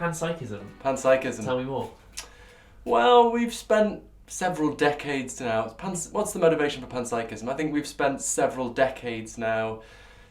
panpsychism? Panpsychism. Tell me more. Well, we've spent several decades now. What's the motivation for panpsychism? I think we've spent several decades now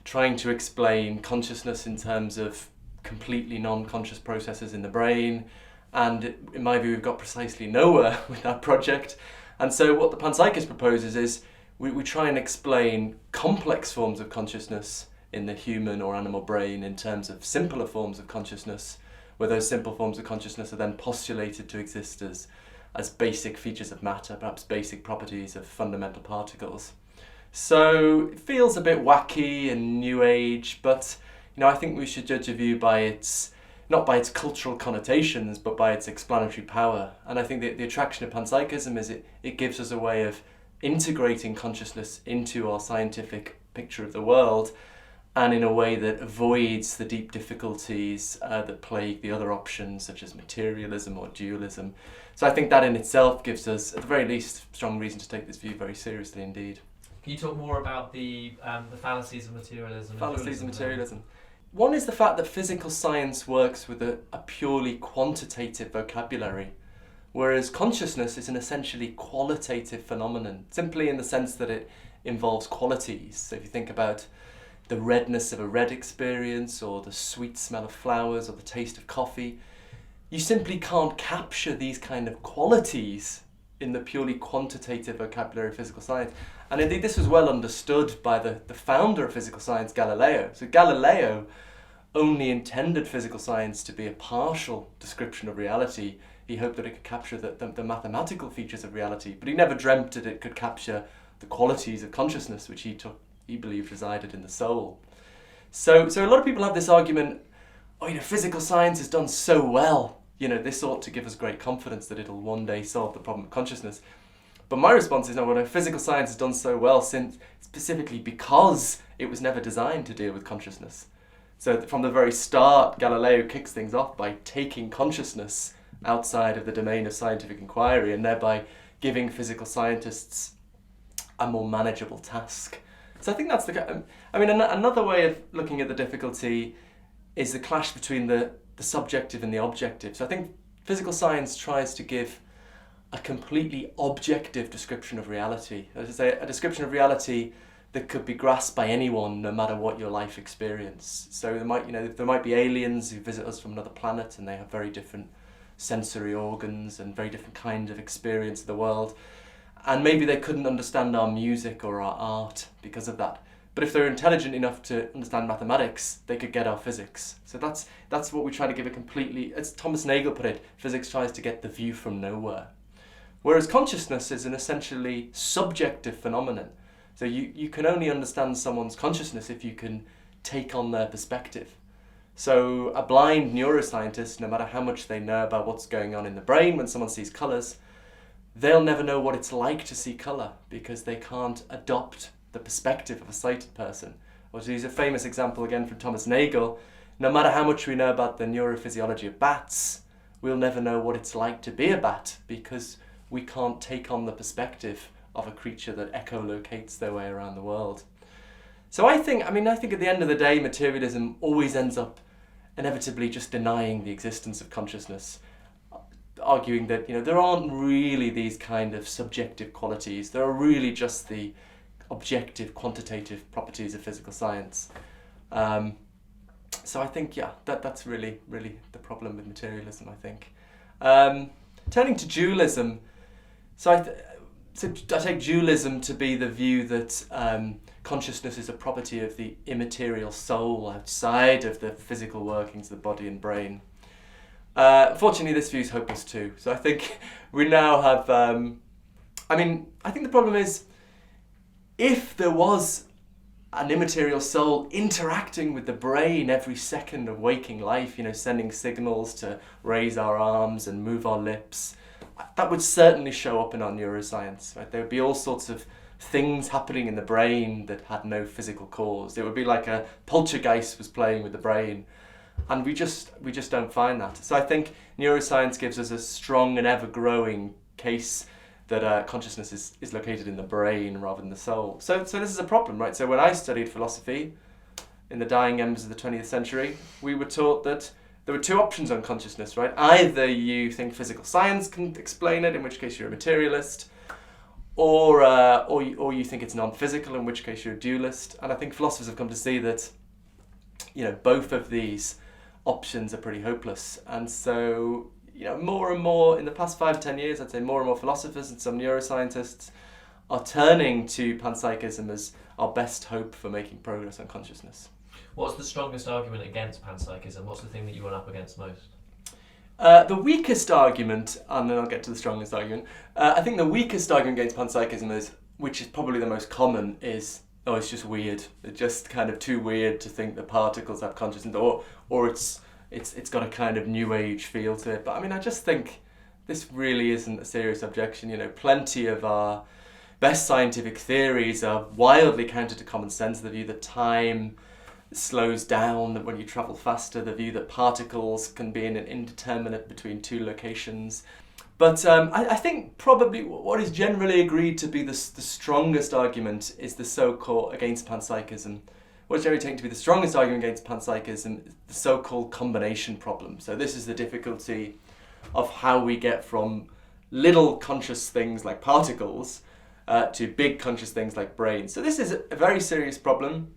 trying to explain consciousness in terms of completely non-conscious processes in the brain, and in my view we've got precisely nowhere with that project. And so what the panpsychist proposes is we try and explain complex forms of consciousness in the human or animal brain in terms of simpler forms of consciousness, where those simple forms of consciousness are then postulated to exist as basic features of matter, perhaps basic properties of fundamental particles. So it feels a bit wacky and new age, but I think we should judge a view by not by its cultural connotations, but by its explanatory power. And I think the attraction of panpsychism is it gives us a way of integrating consciousness into our scientific picture of the world, and in a way that avoids the deep difficulties that plague the other options, such as materialism or dualism. So I think that in itself gives us, at the very least, strong reason to take this view very seriously indeed. Can you talk more about the fallacies of materialism? Fallacies of materialism. One is the fact that physical science works with a purely quantitative vocabulary, whereas consciousness is an essentially qualitative phenomenon, simply in the sense that it involves qualities. So if you think about the redness of a red experience, or the sweet smell of flowers, or the taste of coffee, you simply can't capture these kind of qualities in the purely quantitative vocabulary of physical science. And indeed this was well understood by the founder of physical science, Galileo. So Galileo only intended physical science to be a partial description of reality. He hoped that it could capture the mathematical features of reality, but he never dreamt that it could capture the qualities of consciousness, which he believed resided in the soul. So a lot of people have this argument, physical science has done so well, this ought to give us great confidence that it'll one day solve the problem of consciousness. But my response is, no, physical science has done so well specifically because it was never designed to deal with consciousness. So from the very start, Galileo kicks things off by taking consciousness outside of the domain of scientific inquiry, and thereby giving physical scientists a more manageable task. So I think that's another way of looking at the difficulty is the clash between the subjective and the objective. So I think physical science tries to give a completely objective description of reality. As I say, a description of reality that could be grasped by anyone, no matter what your life experience. So there might be aliens who visit us from another planet, and they have very different sensory organs and very different kind of experience of the world. And maybe they couldn't understand our music or our art because of that. But if they're intelligent enough to understand mathematics, they could get our physics. So that's what we try to give a completely, as Thomas Nagel put it, physics tries to get the view from nowhere. Whereas consciousness is an essentially subjective phenomenon. So you can only understand someone's consciousness if you can take on their perspective. So a blind neuroscientist, no matter how much they know about what's going on in the brain when someone sees colours, they'll never know what it's like to see colour because they can't adopt the perspective of a sighted person. Or to use a famous example again from Thomas Nagel, no matter how much we know about the neurophysiology of bats, we'll never know what it's like to be a bat because we can't take on the perspective of a creature that echolocates their way around the world. So I think at the end of the day, materialism always ends up inevitably just denying the existence of consciousness, arguing that there aren't really these kind of subjective qualities. There are really just the objective, quantitative properties of physical science. So I think, that's really the problem with materialism, I think. Turning to dualism, so I take dualism to be the view that consciousness is a property of the immaterial soul outside of the physical workings of the body and brain. Fortunately, this view is hopeless too. So I think we now have... I think the problem is, if there was an immaterial soul interacting with the brain every second of waking life, sending signals to raise our arms and move our lips, that would certainly show up in our neuroscience. Right? There would be all sorts of things happening in the brain that had no physical cause. It would be like a poltergeist was playing with the brain. And we just don't find that. So I think neuroscience gives us a strong and ever-growing case that consciousness is located in the brain rather than the soul. So this is a problem, right? So when I studied philosophy in the dying embers of the 20th century, we were taught that there were two options on consciousness, right? Either you think physical science can explain it, in which case you're a materialist, or you think it's non-physical, in which case you're a dualist. And I think philosophers have come to see that, both of these options are pretty hopeless. And so, more and more in the past 5 to 10 years, I'd say more and more philosophers and some neuroscientists are turning to panpsychism as our best hope for making progress on consciousness. What's the strongest argument against panpsychism? What's the thing that you run up against most? The weakest argument, and then I'll get to the strongest argument, I think the weakest argument against panpsychism is, which is probably the most common, is, it's just weird. It's just kind of too weird to think that particles have consciousness, or it's got a kind of new age feel to it. But I mean, I just think this really isn't a serious objection. Plenty of our best scientific theories are wildly counter to common sense. The view that time slows down when you travel faster, the view that particles can be in an indeterminate between two locations. But I think probably what is generally agreed to be the strongest argument is the so-called against panpsychism. What is generally taken to be the strongest argument against panpsychism is the so-called combination problem. So this is the difficulty of how we get from little conscious things like particles to big conscious things like brains. So this is a very serious problem.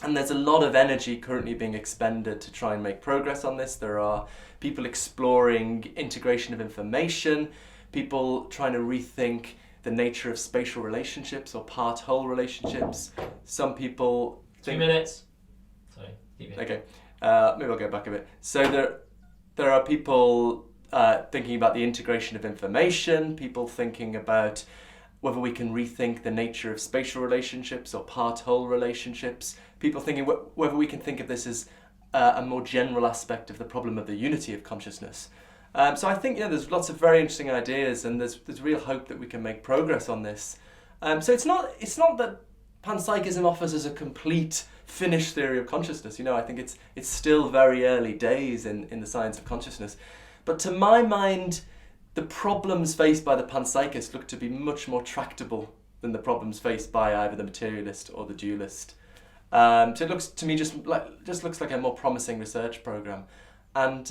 And there's a lot of energy currently being expended to try and make progress on this. There are people exploring integration of information, people trying to rethink the nature of spatial relationships or part-whole relationships. Some people think... 2 minutes. Sorry, keep going. Okay, maybe I'll go back a bit. So there are people thinking about the integration of information, people thinking about whether we can rethink the nature of spatial relationships or part-whole relationships, people thinking whether we can think of this as a more general aspect of the problem of the unity of consciousness. So I think there's lots of very interesting ideas, and there's real hope that we can make progress on this. So it's not that panpsychism offers us a complete finished theory of consciousness. I think it's still very early days in the science of consciousness. But to my mind, the problems faced by the panpsychist look to be much more tractable than the problems faced by either the materialist or the dualist. So it looks to me just looks like a more promising research program, and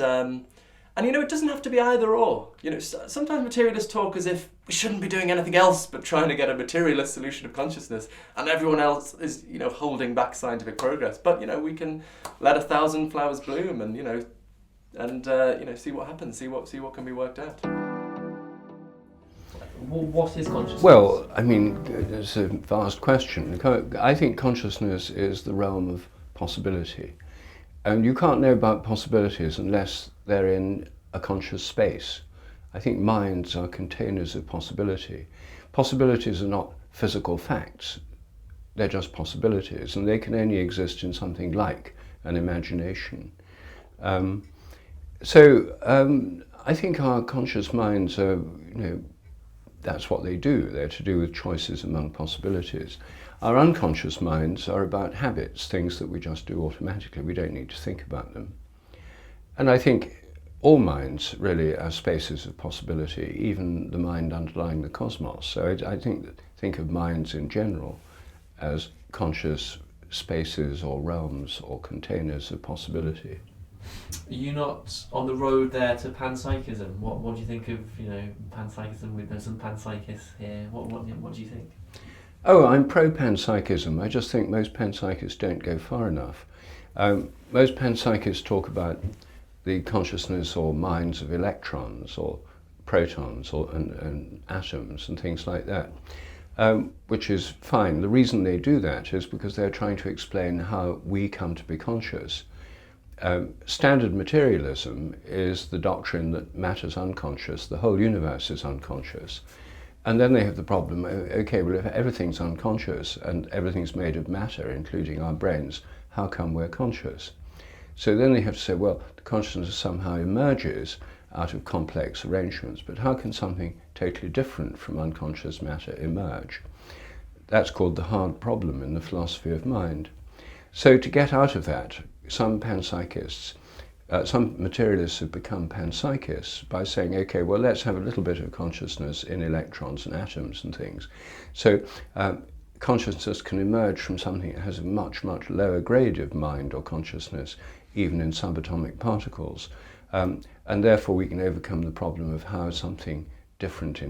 it doesn't have to be either or. Sometimes materialists talk as if we shouldn't be doing anything else but trying to get a materialist solution of consciousness, and everyone else is holding back scientific progress. But we can let 1,000 flowers bloom, and see what happens, see what can be worked out. What is consciousness? Well, I mean, it's a vast question. I think consciousness is the realm of possibility. And you can't know about possibilities unless they're in a conscious space. I think minds are containers of possibility. Possibilities are not physical facts. They're just possibilities, and they can only exist in something like an imagination. I think our conscious minds are, that's what they do. They're to do with choices among possibilities. Our unconscious minds are about habits, things that we just do automatically. We don't need to think about them. And I think all minds really are spaces of possibility, even the mind underlying the cosmos. So I think of minds in general as conscious spaces or realms or containers of possibility. Are you not on the road there to panpsychism? What do you think of panpsychism? There's some panpsychists here. What do you think? Oh, I'm pro-panpsychism. I just think most panpsychists don't go far enough. Most panpsychists talk about the consciousness or minds of electrons or protons and atoms and things like that, which is fine. The reason they do that is because they're trying to explain how we come to be conscious. Standard materialism is the doctrine that matter's unconscious, the whole universe is unconscious. And then they have the problem, okay, well, if everything's unconscious and everything's made of matter, including our brains, how come we're conscious? So then they have to say, well, the consciousness somehow emerges out of complex arrangements, but how can something totally different from unconscious matter emerge? That's called the hard problem in the philosophy of mind. So to get out of that, some panpsychists, some materialists have become panpsychists by saying, okay, well, let's have a little bit of consciousness in electrons and atoms and things. So consciousness can emerge from something that has a much, much lower grade of mind or consciousness even in subatomic particles. And therefore we can overcome the problem of how something different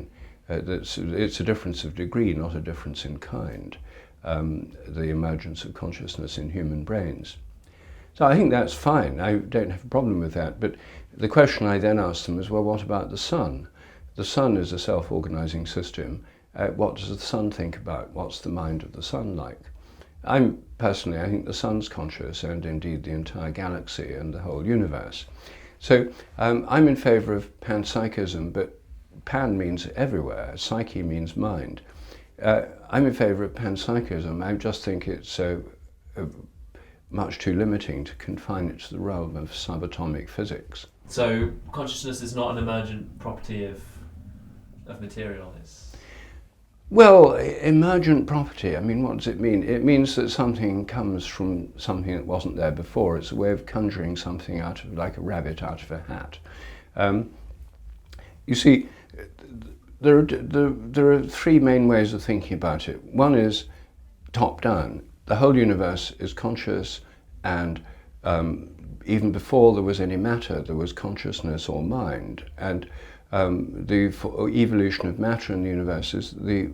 it's a difference of degree, not a difference in kind, the emergence of consciousness in human brains. So I think that's fine, I don't have a problem with that, but the question I then asked them was, well, what about the sun? The sun is a self-organizing system. What does the sun think about? What's the mind of the sun like? I think the sun's conscious, and indeed the entire galaxy and the whole universe. So I'm in favour of panpsychism, but pan means everywhere, psyche means mind. I'm in favour of panpsychism. I just think it's much too limiting to confine it to the realm of subatomic physics. So consciousness is not an emergent property of material. Well, emergent property, I mean, what does it mean? It means that something comes from something that wasn't there before. It's a way of conjuring something out of, like a rabbit out of a hat. You see, there are three main ways of thinking about it. One is top-down. The whole universe is conscious, and even before there was any matter, there was consciousness or mind. And the evolution of matter in the universe is the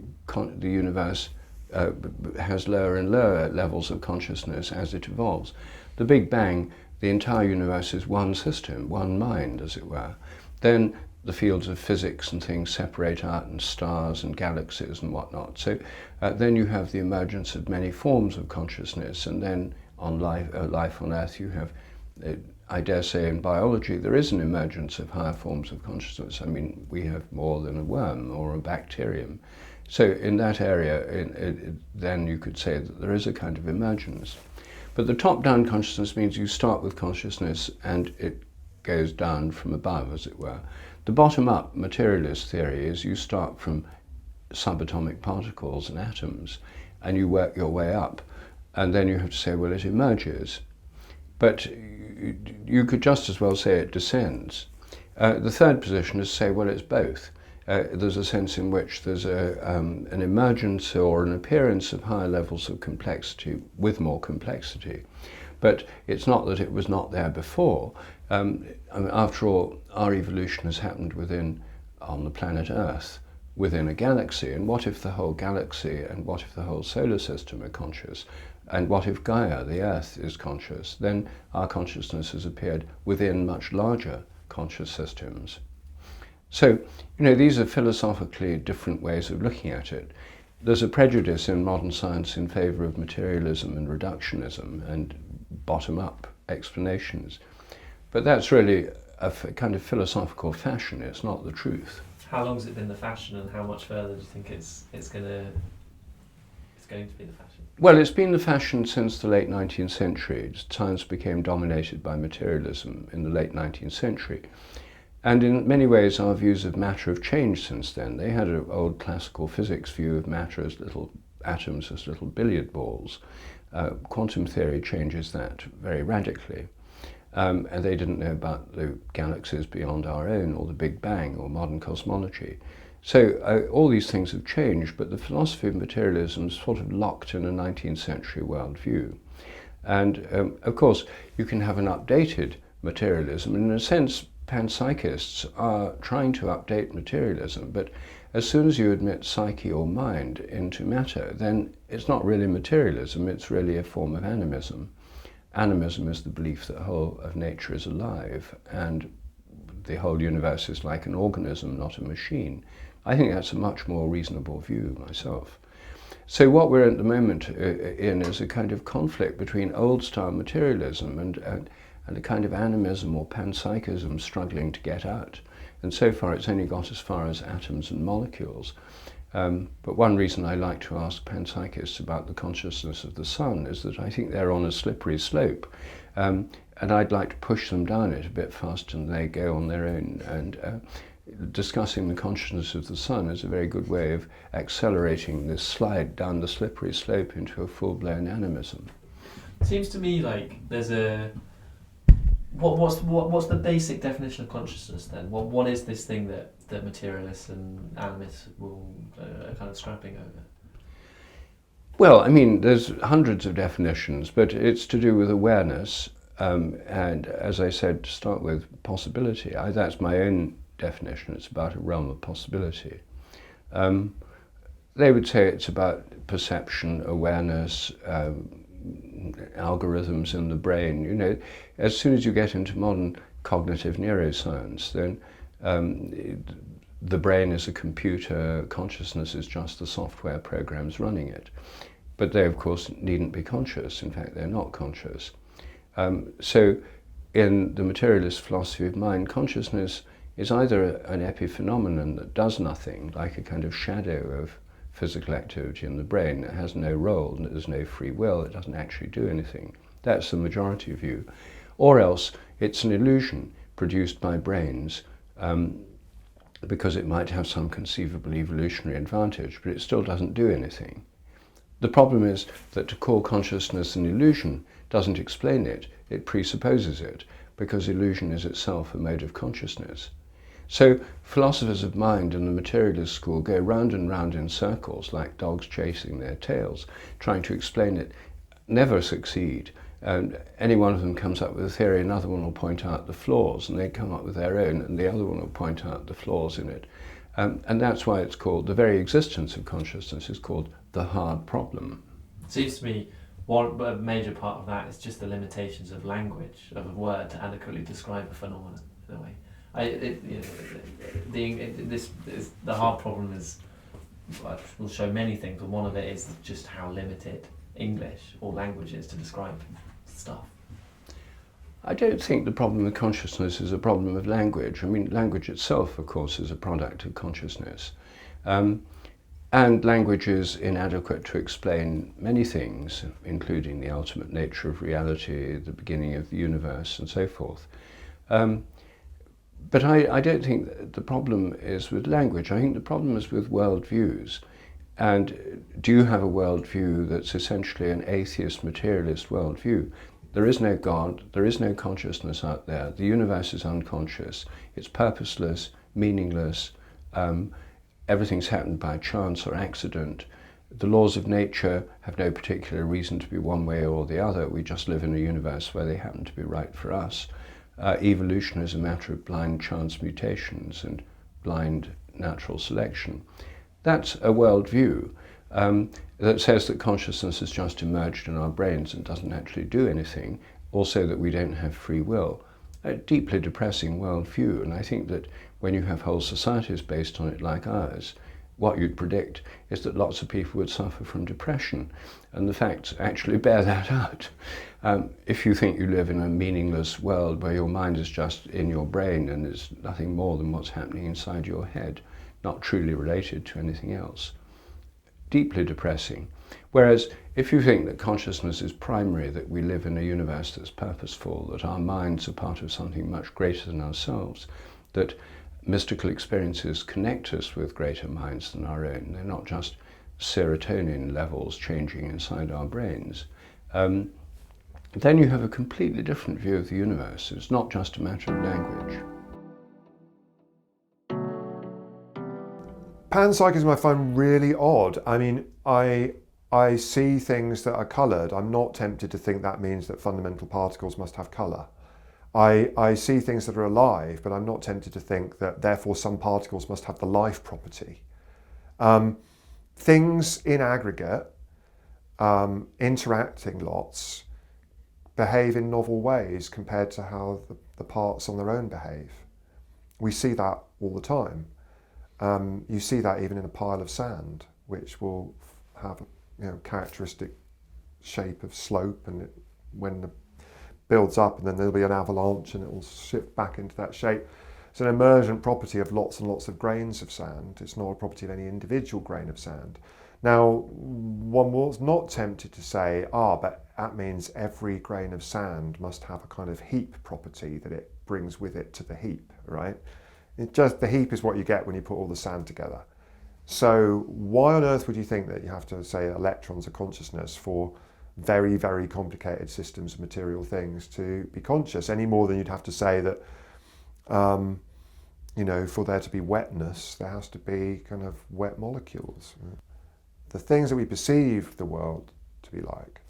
universe has lower and lower levels of consciousness as it evolves. The Big Bang, the entire universe is one system, one mind, as it were. Then the fields of physics and things separate out, and stars and galaxies and whatnot. So then you have the emergence of many forms of consciousness, and then on life on Earth you have, I dare say in biology, there is an emergence of higher forms of consciousness. I mean, we have more than a worm or a bacterium. So in that area, then you could say that there is a kind of emergence. But the top-down consciousness means you start with consciousness and it goes down from above, as it were. The bottom-up materialist theory is you start from subatomic particles and atoms and you work your way up. And then you have to say, well, it emerges. But you could just as well say it descends. The third position is to say, well, it's both. There's a sense in which there's an emergence or an appearance of higher levels of complexity with more complexity. But it's not that it was not there before. I mean, after all, our evolution has happened on the planet Earth, within a galaxy. And what if the whole galaxy and what if the whole solar system are conscious? And what if Gaia, the Earth, is conscious? Then our consciousness has appeared within much larger conscious systems. So, these are philosophically different ways of looking at it. There's a prejudice in modern science in favour of materialism and reductionism and bottom-up explanations. But that's really a kind of philosophical fashion. It's not the truth. How long has it been the fashion, and how much further do you think it's going to be the fashion? Well, it's been the fashion since the late 19th century. Science became dominated by materialism in the late 19th century. And in many ways, our views of matter have changed since then. They had an old classical physics view of matter as little atoms, as little billiard balls. Quantum theory changes that very radically. And they didn't know about the galaxies beyond our own, or the Big Bang, or modern cosmology. So all these things have changed, but the philosophy of materialism is sort of locked in a 19th century worldview. And of course, you can have an updated materialism. In a sense, panpsychists are trying to update materialism, but as soon as you admit psyche or mind into matter, then it's not really materialism, it's really a form of animism. Animism is the belief that the whole of nature is alive, and the whole universe is like an organism, not a machine. I think that's a much more reasonable view myself. So what we're at the moment in is a kind of conflict between old-style materialism and a kind of animism or panpsychism struggling to get out. And so far it's only got as far as atoms and molecules. But one reason I like to ask panpsychists about the consciousness of the sun is that I think they're on a slippery slope. And I'd like to push them down it a bit faster than they go on their own. And discussing the consciousness of the sun is a very good way of accelerating this slide down the slippery slope into a full-blown animism. It seems to me like there's a... What's the basic definition of consciousness then? What is this thing that materialists and animists are kind of scrapping over? Well, I mean, there's hundreds of definitions, but it's to do with awareness, And as I said to start with, possibility. That's my own definition. It's about a realm of possibility. They would say it's about perception, awareness, algorithms in the brain. You know, as soon as you get into modern cognitive neuroscience, then the brain is a computer, consciousness is just the software programs running it. But they, of course, needn't be conscious. In fact, they're not conscious. So in the materialist philosophy of mind, consciousness is either an epiphenomenon that does nothing, like a kind of shadow of physical activity in the brain. It has no role, and there's no free will, it doesn't actually do anything. That's the majority view. Or else it's an illusion produced by brains because it might have some conceivable evolutionary advantage, but it still doesn't do anything. The problem is that to call consciousness an illusion doesn't explain it, it presupposes it, because illusion is itself a mode of consciousness. So philosophers of mind in the materialist school go round and round in circles like dogs chasing their tails, trying to explain it, never succeed. And any one of them comes up with a theory, another one will point out the flaws, and they come up with their own, and the other one will point out the flaws in it. And that's why it's called, the very existence of consciousness is called the hard problem. It seems to me a major part of that is just the limitations of language, of a word to adequately describe a phenomenon, in a way. The hard problem is, will show many things, but one of it is just how limited English or language is to describe stuff. I don't think the problem with consciousness is a problem of language. I mean, language itself, of course, is a product of consciousness. And language is inadequate to explain many things, including the ultimate nature of reality, the beginning of the universe, and so forth. But I don't think the problem is with language. I think the problem is with worldviews. And do you have a worldview that's essentially an atheist, materialist worldview? There is no God, there is no consciousness out there, the universe is unconscious, it's purposeless, meaningless, everything's happened by chance or accident. The laws of nature have no particular reason to be one way or the other, we just live in a universe where they happen to be right for us. Evolution is a matter of blind chance mutations and blind natural selection. That's a worldview that says that consciousness has just emerged in our brains and doesn't actually do anything, also that we don't have free will. A deeply depressing worldview, and I think that when you have whole societies based on it like ours, what you'd predict is that lots of people would suffer from depression, and the facts actually bear that out. If you think you live in a meaningless world where your mind is just in your brain and is nothing more than what's happening inside your head, not truly related to anything else, deeply depressing. Whereas if you think that consciousness is primary, that we live in a universe that's purposeful, that our minds are part of something much greater than ourselves, that mystical experiences connect us with greater minds than our own, they're not just serotonin levels changing inside our brains, then you have a completely different view of the universe. It's not just a matter of language. Panpsychism I find really odd. I mean, I see things that are coloured. I'm not tempted to think that means that fundamental particles must have colour. I see things that are alive, but I'm not tempted to think that therefore some particles must have the life property. Things in aggregate, interacting lots, behave in novel ways compared to how the parts on their own behave. We see that all the time. You see that even in a pile of sand, which will have characteristic shape of slope, and when it builds up, and then there'll be an avalanche, and it will shift back into that shape. It's an emergent property of lots and lots of grains of sand. It's not a property of any individual grain of sand. Now, one was not tempted to say, but that means every grain of sand must have a kind of heap property that it brings with it to the heap, right? The heap is what you get when you put all the sand together. So why on earth would you think that you have to say electrons are consciousness for very, very complicated systems of material things to be conscious, any more than you'd have to say that, for there to be wetness, there has to be kind of wet molecules. The things that we perceive the world to be like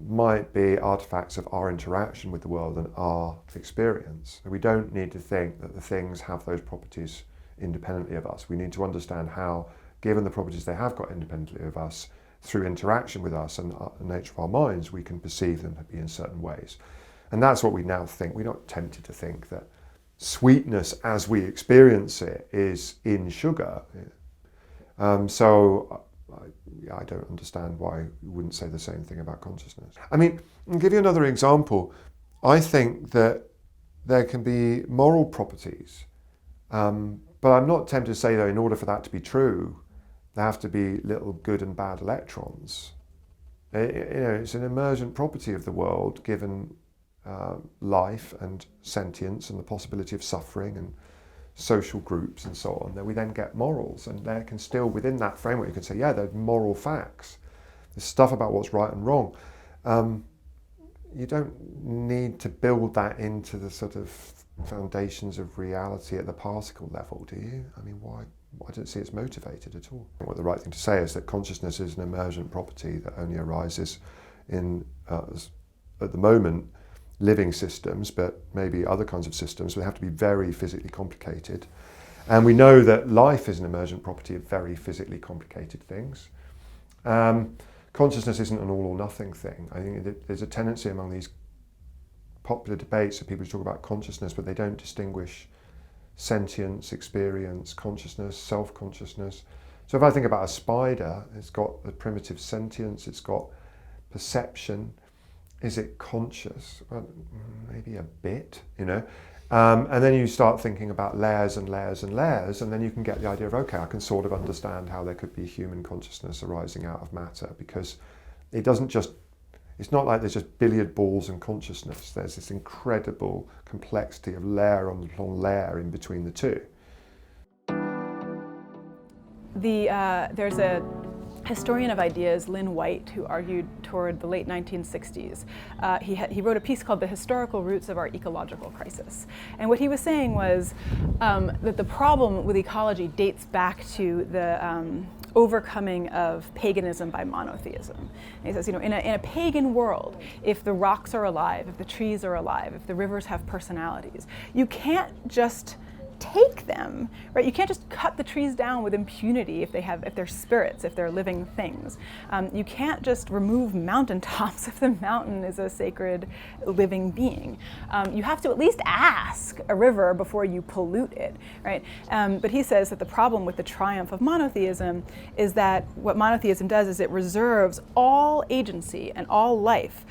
might be artifacts of our interaction with the world and our experience. We don't need to think that the things have those properties independently of us. We need to understand how, given the properties they have got independently of us, through interaction with us and the nature of our minds, we can perceive them to be in certain ways. And that's what we now think. We're not tempted to think that sweetness as we experience it is in sugar. So I don't understand why you wouldn't say the same thing about consciousness. I mean, I'll give you another example. I think that there can be moral properties, but I'm not tempted to say, though, in order for that to be true, there have to be little good and bad electrons. It's an emergent property of the world, given life and sentience and the possibility of suffering and social groups and so on, that we then get morals, and there can still, within that framework, you can say, yeah, there's moral facts. There's stuff about what's right and wrong. You don't need to build that into the sort of foundations of reality at the particle level, do you? I mean, why? I don't see it's motivated at all. What the right thing to say is that consciousness is an emergent property that only arises in, at the moment, living systems, but maybe other kinds of systems. They have to be very physically complicated. And we know that life is an emergent property of very physically complicated things. Consciousness isn't an all or nothing thing. I think there's a tendency among these popular debates of people who talk about consciousness, but they don't distinguish sentience, experience, consciousness, self-consciousness. So if I think about a spider, it's got a primitive sentience, it's got perception. Is it conscious? Well, maybe a bit, you know. And then you start thinking about layers and layers and layers, and then you can get the idea of, okay, I can sort of understand how there could be human consciousness arising out of matter, because it doesn't just, it's not like there's just billiard balls and consciousness. There's this incredible complexity of layer on layer in between the two. There's a historian of ideas, Lynn White, who argued toward the late 1960s. He wrote a piece called The Historical Roots of Our Ecological Crisis. And what he was saying was that the problem with ecology dates back to the overcoming of paganism by monotheism. And he says, you know, in a pagan world, if the rocks are alive, if the trees are alive, if the rivers have personalities, you can't just take them, right? You can't just cut the trees down with impunity if they're spirits, if they're living things. You can't just remove mountaintops if the mountain is a sacred living being. You have to at least ask a river before you pollute it, right? But he says that the problem with the triumph of monotheism is that what monotheism does is it reserves all agency and all life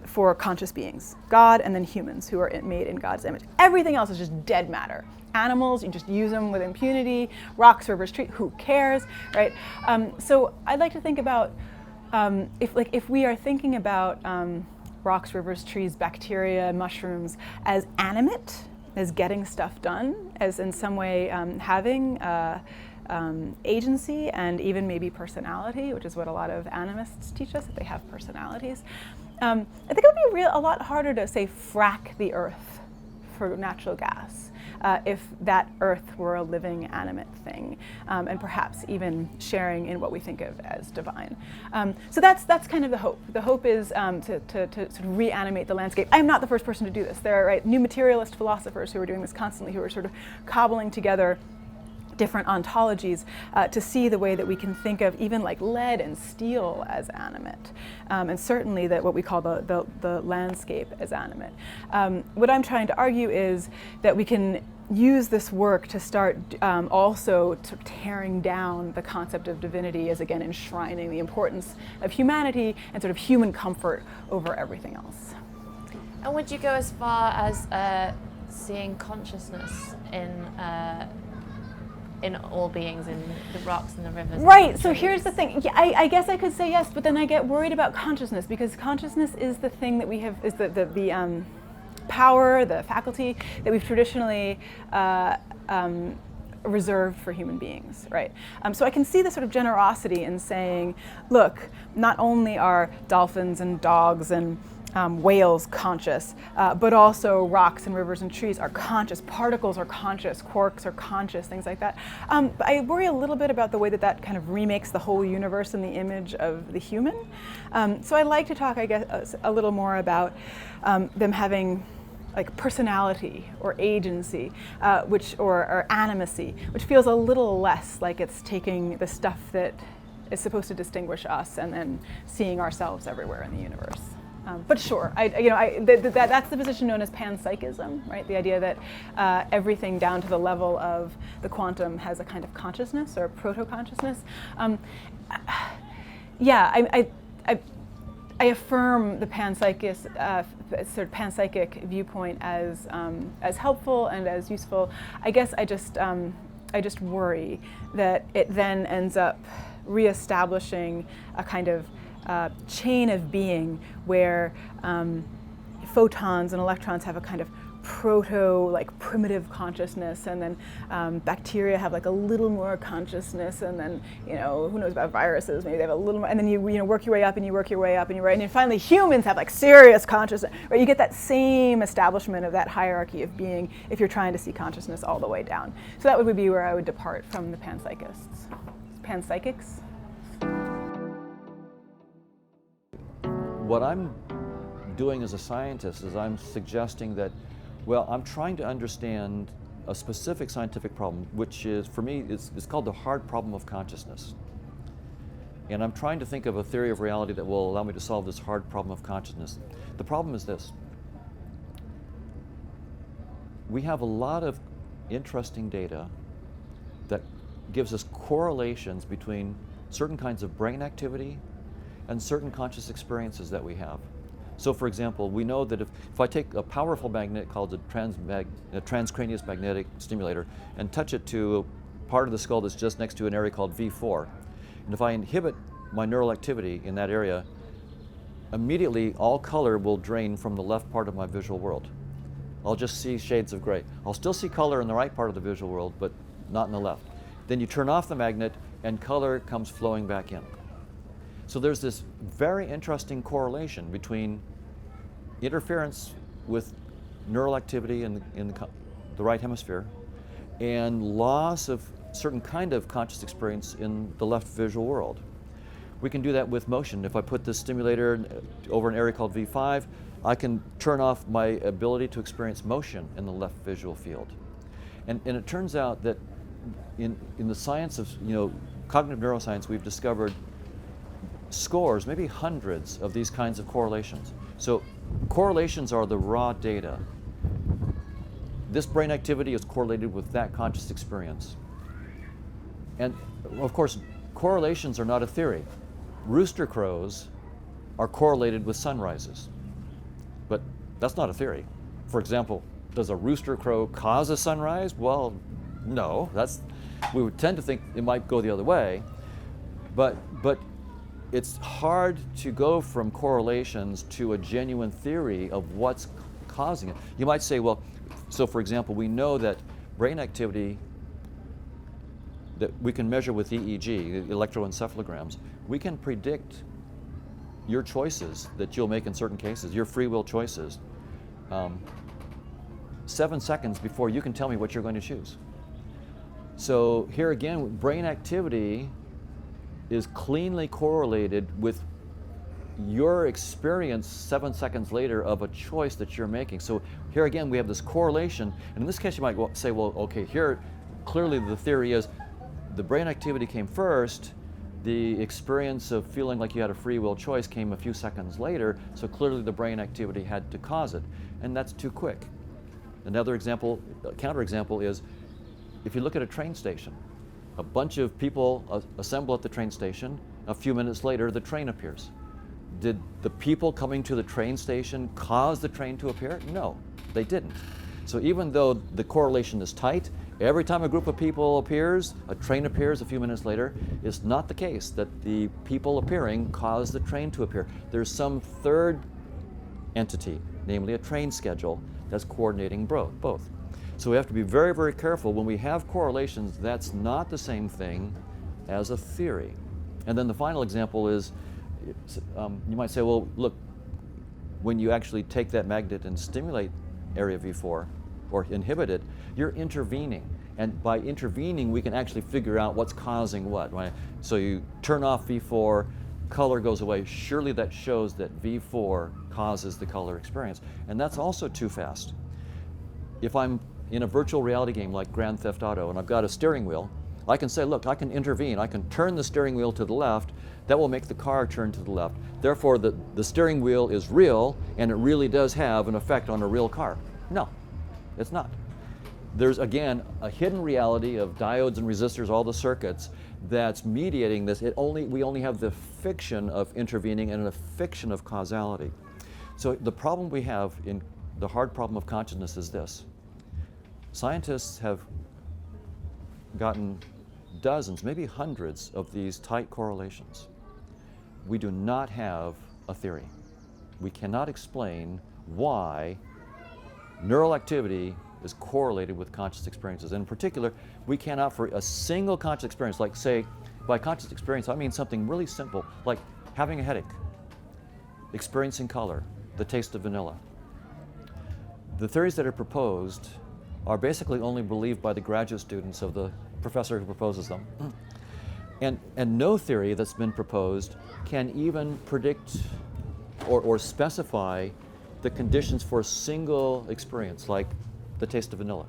for conscious beings, God and then humans who are made in God's image. Everything else is just dead matter. Animals, you just use them with impunity. Rocks, rivers, trees, who cares, right? So I'd like to think about if we are thinking about rocks, rivers, trees, bacteria, mushrooms as animate, as getting stuff done, as in some way having agency and even maybe personality, which is what a lot of animists teach us, that they have personalities. I think it would be a lot harder to, say, frack the earth for natural gas. If that earth were a living, animate thing, and perhaps even sharing in what we think of as divine. So that's kind of the hope. The hope is to sort of reanimate the landscape. I'm not the first person to do this. There are new materialist philosophers who are doing this constantly, who are sort of cobbling together different ontologies to see the way that we can think of even like lead and steel as animate, and certainly that what we call the landscape as animate. What I'm trying to argue is that we can use this work to start also tearing down the concept of divinity as, again, enshrining the importance of humanity and sort of human comfort over everything else. And would you go as far as seeing consciousness in all beings, in the rocks and the rivers? Right, so here's the thing. Yeah, I guess I could say yes, but then I get worried about consciousness, because consciousness is the thing that we have, is the power, the faculty that we've traditionally reserved for human beings, right? So I can see the sort of generosity in saying, look, not only are dolphins and dogs and whales conscious, but also rocks and rivers and trees are conscious, particles are conscious, quarks are conscious, things like that. But I worry a little bit about the way that that kind of remakes the whole universe in the image of the human. So I'd like to talk, I guess, a little more about them having like personality or agency, or animacy, which feels a little less like it's taking the stuff that is supposed to distinguish us and then seeing ourselves everywhere in the universe. But sure, that's the position known as panpsychism, right? The idea that everything down to the level of the quantum has a kind of consciousness or proto-consciousness. I affirm the sort of panpsychic viewpoint as helpful and as useful. I guess I just worry that it then ends up reestablishing a kind of chain of being where photons and electrons have a kind of like primitive consciousness, and then bacteria have like a little more consciousness, and then who knows about viruses, maybe they have a little more, and then you work your way up and you work your way up and and then finally humans have like serious consciousness, right? You get that same establishment of that hierarchy of being if you're trying to see consciousness all the way down. So that would be where I would depart from the panpsychics. What I'm doing as a scientist is I'm suggesting that, well, I'm trying to understand a specific scientific problem, which is, for me, it's called the hard problem of consciousness. And I'm trying to think of a theory of reality that will allow me to solve this hard problem of consciousness. The problem is this. We have a lot of interesting data that gives us correlations between certain kinds of brain activity and certain conscious experiences that we have. So for example, we know that if I take a powerful magnet called a transcranial magnetic stimulator and touch it to a part of the skull that's just next to an area called V4, and if I inhibit my neural activity in that area, immediately all color will drain from the left part of my visual world. I'll just see shades of gray. I'll still see color in the right part of the visual world, but not in the left. Then you turn off the magnet and color comes flowing back in. So there's this very interesting correlation between interference with neural activity in the right hemisphere and loss of certain kind of conscious experience in the left visual world. We can do that with motion. If I put this stimulator over an area called V5, I can turn off my ability to experience motion in the left visual field. And it turns out that in the science of cognitive neuroscience, we've discovered scores, maybe hundreds of these kinds of correlations. So correlations are the raw data. This brain activity is correlated with that conscious experience. And of course, correlations are not a theory. Rooster crows are correlated with sunrises, but that's not a theory. For example, does a rooster crow cause a sunrise? Well, no. We would tend to think it might go the other way, but it's hard to go from correlations to a genuine theory of what's causing it. You might say, well, so for example, we know that brain activity that we can measure with EEG, electroencephalograms, we can predict your choices that you'll make in certain cases, your free will choices, 7 seconds before you can tell me what you're going to choose. So here again, brain activity is cleanly correlated with your experience 7 seconds later of a choice that you're making. So here again, we have this correlation. And in this case, you might say, well, okay, here, clearly the theory is the brain activity came first, the experience of feeling like you had a free will choice came a few seconds later, so clearly the brain activity had to cause it. And that's too quick. Another example, counterexample is, if you look at a train station, a bunch of people assemble at the train station. A few minutes later, the train appears. Did the people coming to the train station cause the train to appear? No, they didn't. So even though the correlation is tight, every time a group of people appears, a train appears a few minutes later, it's not the case that the people appearing caused the train to appear. There's some third entity, namely a train schedule, that's coordinating both. So we have to be very, very careful. When we have correlations, that's not the same thing as a theory. And then the final example is, you might say, well, look, when you actually take that magnet and stimulate area V4 or inhibit it, you're intervening. And by intervening, we can actually figure out what's causing what, right? So you turn off V4, color goes away. Surely that shows that V4 causes the color experience. And that's also too fast. If I'm in a virtual reality game like Grand Theft Auto and I've got a steering wheel, I can say, look, I can intervene. I can turn the steering wheel to the left. That will make the car turn to the left. Therefore, the steering wheel is real and it really does have an effect on a real car. No, it's not. There's, again, a hidden reality of diodes and resistors, all the circuits, that's mediating this. We only have the fiction of intervening and a fiction of causality. So the problem we have in the hard problem of consciousness is this. Scientists have gotten dozens, maybe hundreds of these tight correlations. We do not have a theory. We cannot explain why neural activity is correlated with conscious experiences. And in particular, we cannot, for a single conscious experience, like say, by conscious experience, I mean something really simple, like having a headache, experiencing color, the taste of vanilla. The theories that are proposed are basically only believed by the graduate students of the professor who proposes them. And no theory that's been proposed can even predict or specify the conditions for a single experience, like the taste of vanilla.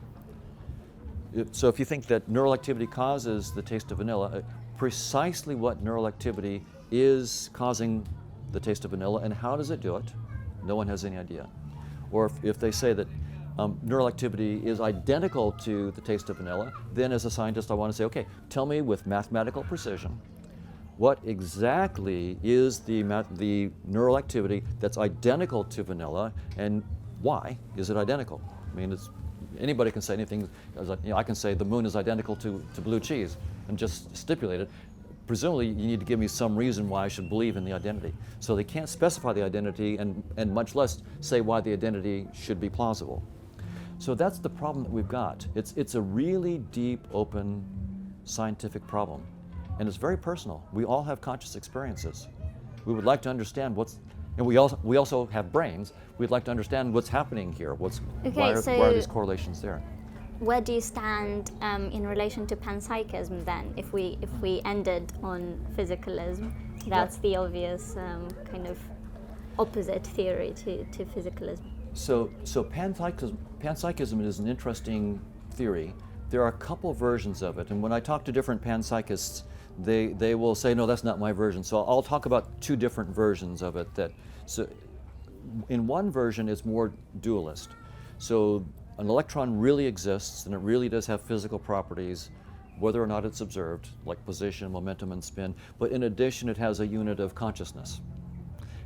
So if you think that neural activity causes the taste of vanilla, precisely what neural activity is causing the taste of vanilla and how does it do it? No one has any idea. Or if they say that neural activity is identical to the taste of vanilla, then as a scientist I want to say, okay, tell me with mathematical precision what exactly is the neural activity that's identical to vanilla and why is it identical? I mean, anybody can say anything. I can say the moon is identical to blue cheese and just stipulate it. Presumably, you need to give me some reason why I should believe in the identity. So they can't specify the identity and much less say why the identity should be plausible. So that's the problem that we've got. It's a really deep, open, scientific problem. And it's very personal. We all have conscious experiences. We would like to understand and we also have brains. We'd like to understand what's happening here. Why are these correlations there? Where do you stand in relation to panpsychism then? If we ended on physicalism, that's the obvious kind of opposite theory to physicalism. So panpsychism is an interesting theory. There are a couple versions of it, and when I talk to different panpsychists, they will say, no, that's not my version. So I'll talk about two different versions of it. So in one version, it's more dualist. So an electron really exists, and it really does have physical properties, whether or not it's observed, like position, momentum, and spin. But in addition, it has a unit of consciousness.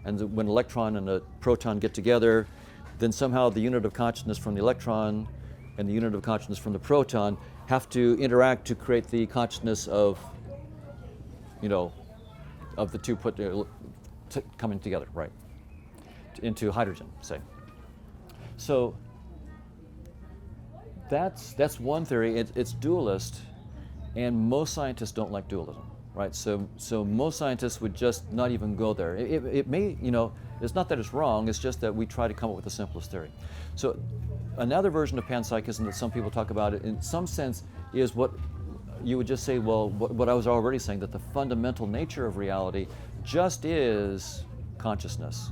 And when an electron and a proton get together, then somehow the unit of consciousness from the electron and the unit of consciousness from the proton have to interact to create the consciousness of the two coming together, right, into hydrogen, say. So that's one theory. It's dualist, and most scientists don't like dualism, right? So most scientists would just not even go there. It may, it's not that it's wrong. It's just that we try to come up with the simplest theory. So another version of panpsychism that some people talk about, in some sense, is what you would just say, well, what I was already saying, that the fundamental nature of reality just is consciousness.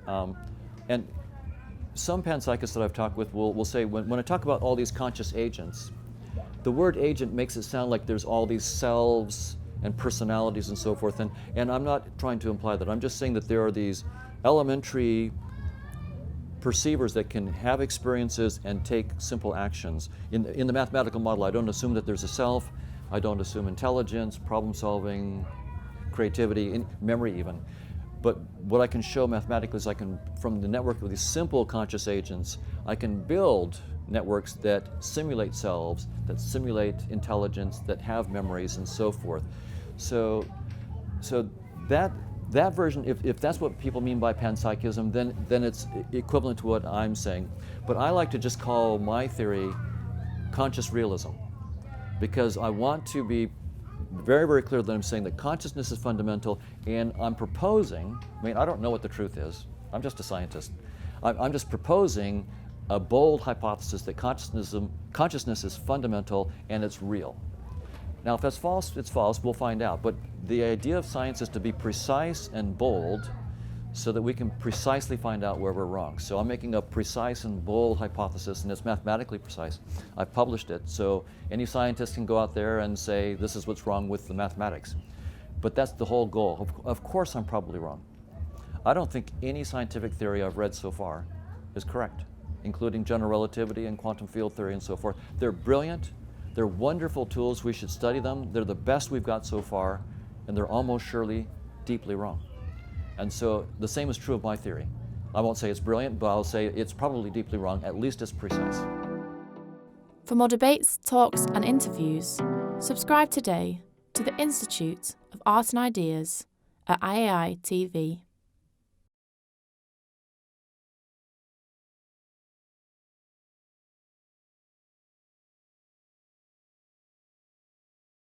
And some panpsychists that I've talked with will say, when I talk about all these conscious agents, the word agent makes it sound like there's all these selves and personalities and so forth, and I'm not trying to imply that. I'm just saying that there are these elementary perceivers that can have experiences and take simple actions. In the mathematical model, I don't assume that there's a self. I don't assume intelligence, problem solving, creativity, memory even. But what I can show mathematically is from the network of these simple conscious agents, I can build networks that simulate selves, that simulate intelligence, that have memories and so forth. So that version, if that's what people mean by panpsychism, then it's equivalent to what I'm saying. But I like to just call my theory conscious realism, because I want to be very, very clear that I'm saying that consciousness is fundamental, and I'm proposing, I don't know what the truth is. I'm just a scientist. I'm just proposing a bold hypothesis that consciousness is fundamental and it's real. Now, if that's false, it's false, we'll find out. But the idea of science is to be precise and bold so that we can precisely find out where we're wrong. So I'm making a precise and bold hypothesis, and it's mathematically precise. I've published it, so any scientist can go out there and say, this is what's wrong with the mathematics. But that's the whole goal. Of course I'm probably wrong. I don't think any scientific theory I've read so far is correct, including general relativity and quantum field theory and so forth. They're brilliant, they're wonderful tools, we should study them, they're the best we've got so far, and they're almost surely deeply wrong. And so the same is true of my theory. I won't say it's brilliant, but I'll say it's probably deeply wrong, at least it's precise. For more debates, talks and interviews, subscribe today to the Institute of Art and Ideas at IAI TV.